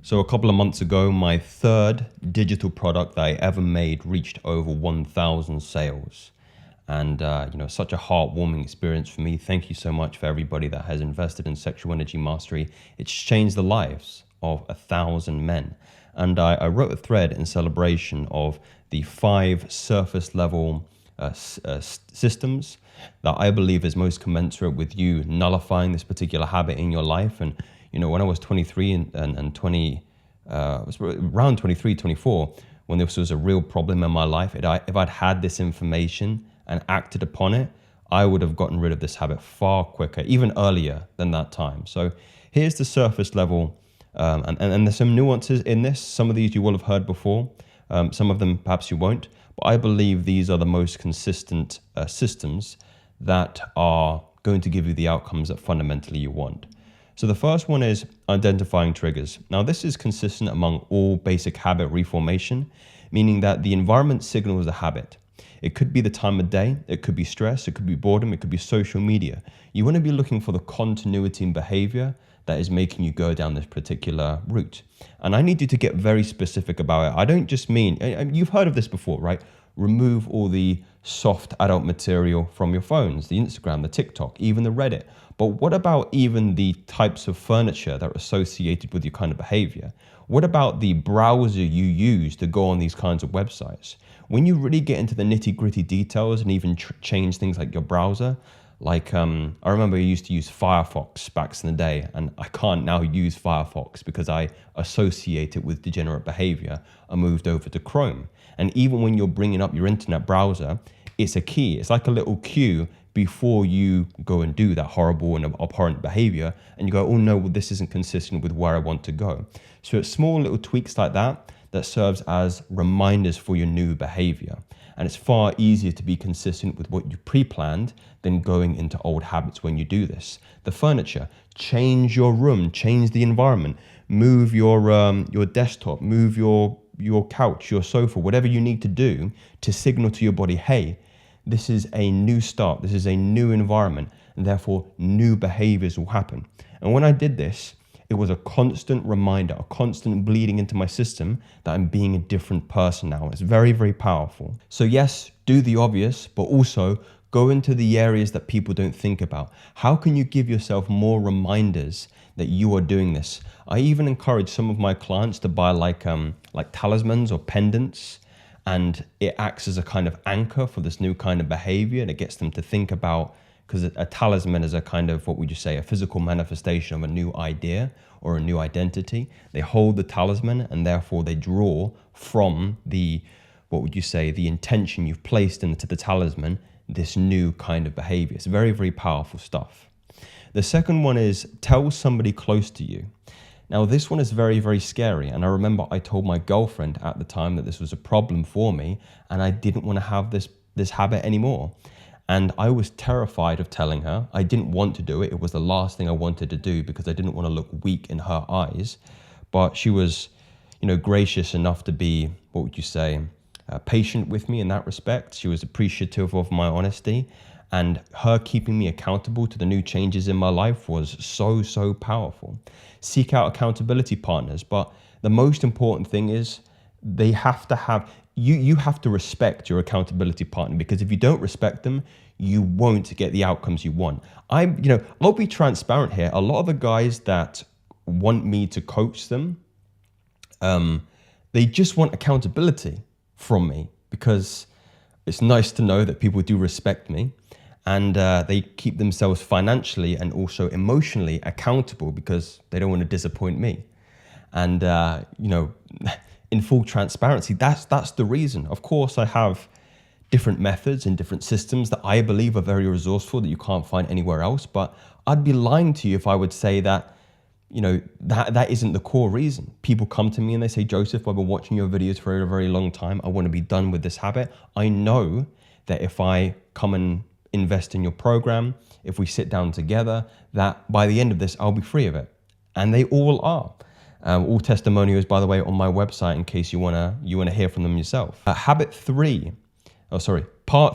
So a couple of months ago, my third digital product that I ever made reached over 1,000 sales. And, such a heartwarming experience for me. Thank you so much for everybody that has invested in sexual energy mastery. It's changed the lives of 1,000 men. And I wrote a thread in celebration of the 5 surface level systems that I believe is most commensurate with you nullifying this particular habit in your life. And, when I was 23 and 20, it was around 23, 24, when this was a real problem in my life, if I'd had this information and acted upon it, I would have gotten rid of this habit far quicker, even earlier than that time. So here's the surface level, and there's some nuances in this. Some of these you will have heard before, some of them perhaps you won't, but I believe these are the most consistent systems that are going to give you the outcomes that fundamentally you want. So the first one is identifying triggers. Now this is consistent among all basic habit reformation, meaning that the environment signals a habit. It could be the time of day, it could be stress, it could be boredom, it could be social media. You want to be looking for the continuity in behavior that is making you go down this particular route. And I need you to get very specific about it. I don't just mean, you've heard of this before, right? Remove all the soft adult material from your phones, the Instagram, the TikTok, even the Reddit. But what about even the types of furniture that are associated with your kind of behavior? What about the browser you use to go on these kinds of websites? When you really get into the nitty-gritty details and even change things like your browser, like I remember I used to use Firefox back in the day, and I can't now use Firefox because I associate it with degenerate behavior. I moved over to Chrome. And even when you're bringing up your internet browser, it's a key. It's like a little cue before you go and do that horrible and abhorrent behavior. And you go, oh no, well, this isn't consistent with where I want to go. So it's small little tweaks like that that serves as reminders for your new behavior. And it's far easier to be consistent with what you pre-planned than going into old habits when you do this. The furniture, change your room, change the environment, move your desktop, move your couch, your sofa, whatever you need to do to signal to your body, hey, this is a new start, this is a new environment, and therefore new behaviors will happen. And when I did this, it was a constant reminder, a constant bleeding into my system that I'm being a different person now. It's very, very powerful. So yes, do the obvious, but also go into the areas that people don't think about. How can you give yourself more reminders that you are doing this? I even encourage some of my clients to buy like talismans or pendants, and it acts as a kind of anchor for this new kind of behavior, and it gets them to think about, because a talisman is a kind of, what would you say, a physical manifestation of a new idea or a new identity. They hold the talisman and therefore they draw from the, what would you say, the intention you've placed into the talisman, this new kind of behavior. It's very, very powerful stuff. The second one is tell somebody close to you. Now this one is very, very scary. And I remember I told my girlfriend at the time that this was a problem for me and I didn't want to have this habit anymore. And I was terrified of telling her. I didn't want to do it. It was the last thing I wanted to do because I didn't want to look weak in her eyes. But she was, gracious enough to be, what would you say, patient with me in that respect. She was appreciative of my honesty. And her keeping me accountable to the new changes in my life was so, so powerful. Seek out accountability partners. But the most important thing is they have to have, you have to respect your accountability partner, because if you don't respect them, you won't get the outcomes you want. I'll be transparent here. A lot of the guys that want me to coach them, they just want accountability from me because it's nice to know that people do respect me, and they keep themselves financially and also emotionally accountable because they don't want to disappoint me. And, in full transparency, that's the reason. Of course, I have different methods and different systems that I believe are very resourceful that you can't find anywhere else. But I'd be lying to you if I would say that, that isn't the core reason. People come to me and they say, Joseph, I've been watching your videos for a very long time. I want to be done with this habit. I know that if I come and invest in your program, if we sit down together, that by the end of this, I'll be free of it. And they all are. All testimonials, by the way, on my website in case you wanna hear from them yourself. Part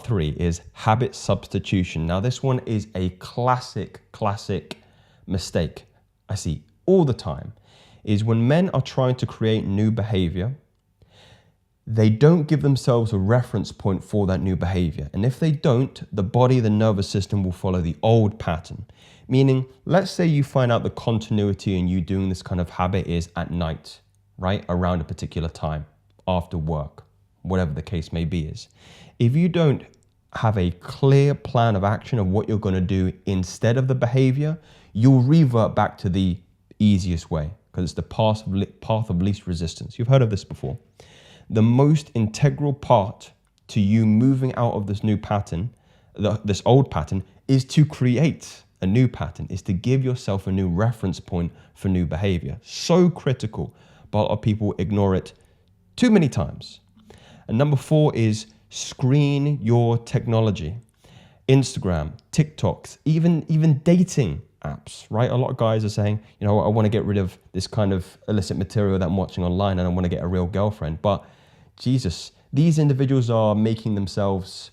3 is habit substitution. Now this one is a classic mistake I see all the time. is when men are trying to create new behavior, they don't give themselves a reference point for that new behavior. And if they don't, the body, the nervous system will follow the old pattern. Meaning, let's say you find out the continuity in you doing this kind of habit is at night, right? Around a particular time, after work, whatever the case may be is. If you don't have a clear plan of action of what you're going to do instead of the behavior, you'll revert back to the easiest way because it's the path of least resistance. You've heard of this before. The most integral part to you moving out of this new pattern, this old pattern, is to create a new pattern, is to give yourself a new reference point for new behavior. So critical, but a lot of people ignore it too many times. And number 4 is screen your technology. Instagram, TikToks, even dating apps, right? A lot of guys are saying, you know, I want to get rid of this kind of illicit material that I'm watching online and I want to get a real girlfriend. But Jesus, these individuals are making themselves,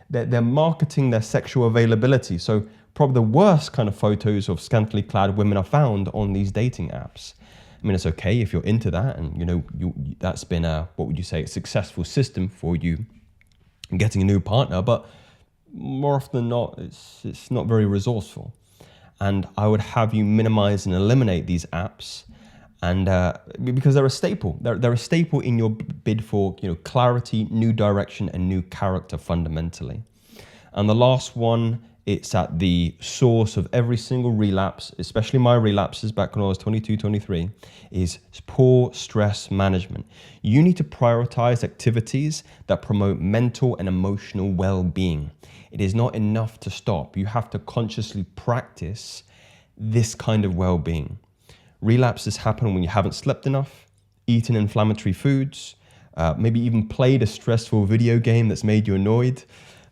they're marketing their sexual availability. So probably the worst kind of photos of scantily clad women are found on these dating apps. I mean, it's okay if you're into that and, you know, that's been what would you say, a successful system for you getting a new partner, but more often than not, it's not very resourceful. And I would have you minimize and eliminate these apps, and because they're a staple. They're a staple in your bid for, you know, clarity, new direction, and new character fundamentally. And the last one, it's at the source of every single relapse, especially my relapses back when I was 22, 23, is poor stress management. You need to prioritize activities that promote mental and emotional well-being. It is not enough to stop. You have to consciously practice this kind of well-being. Relapses happen when you haven't slept enough, eaten inflammatory foods, maybe even played a stressful video game that's made you annoyed.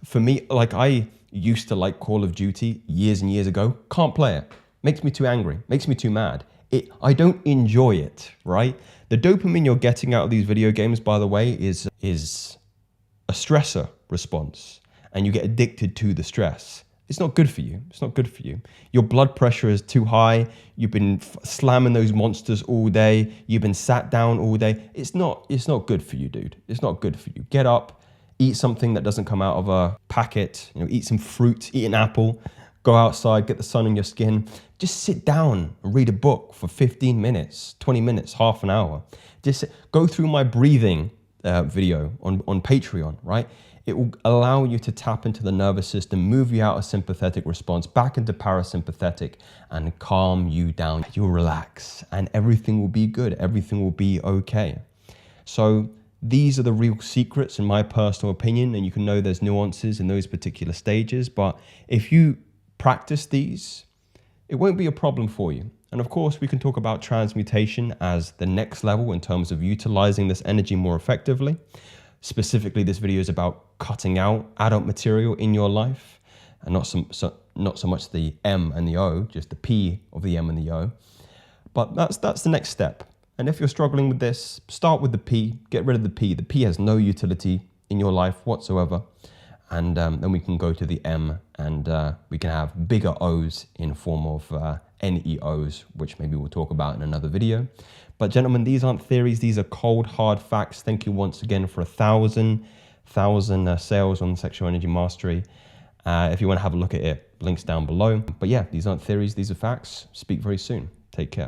For me, like I used to like Call of Duty years and years ago, can't play it. Makes me too angry, makes me too mad. I don't enjoy it, right? The dopamine you're getting out of these video games, by the way, is a stressor response, and you get addicted to the stress. It's not good for you. It's not good for you. Your blood pressure is too high. You've been slamming those monsters all day. You've been sat down all day. It's not good for you, dude. It's not good for you. Get up, eat something that doesn't come out of a packet. You know, eat some fruit, eat an apple, go outside, get the sun on your skin. Just sit down and read a book for 15 minutes, 20 minutes, half an hour. Just go through my breathing video on Patreon, right? It will allow you to tap into the nervous system, move you out of sympathetic response, back into parasympathetic, and calm you down. You'll relax and everything will be good. Everything will be okay. So these are the real secrets in my personal opinion, and you can know there's nuances in those particular stages, but if you practice these, it won't be a problem for you. And of course, we can talk about transmutation as the next level in terms of utilizing this energy more effectively. Specifically, this video is about cutting out adult material in your life, and not so much the M and the O, just the P of the M and the O. But that's the next step. And if you're struggling with this, start with the P, get rid of the P. The P has no utility in your life whatsoever. And then we can go to the M, and we can have bigger O's in form of NEOs, which maybe we'll talk about in another video. But gentlemen, these aren't theories. These are cold, hard facts. Thank you once again for 1,000 sales on Sexual Energy Mastery. If you want to have a look at it, links down below. But yeah, these aren't theories. These are facts. Speak very soon. Take care.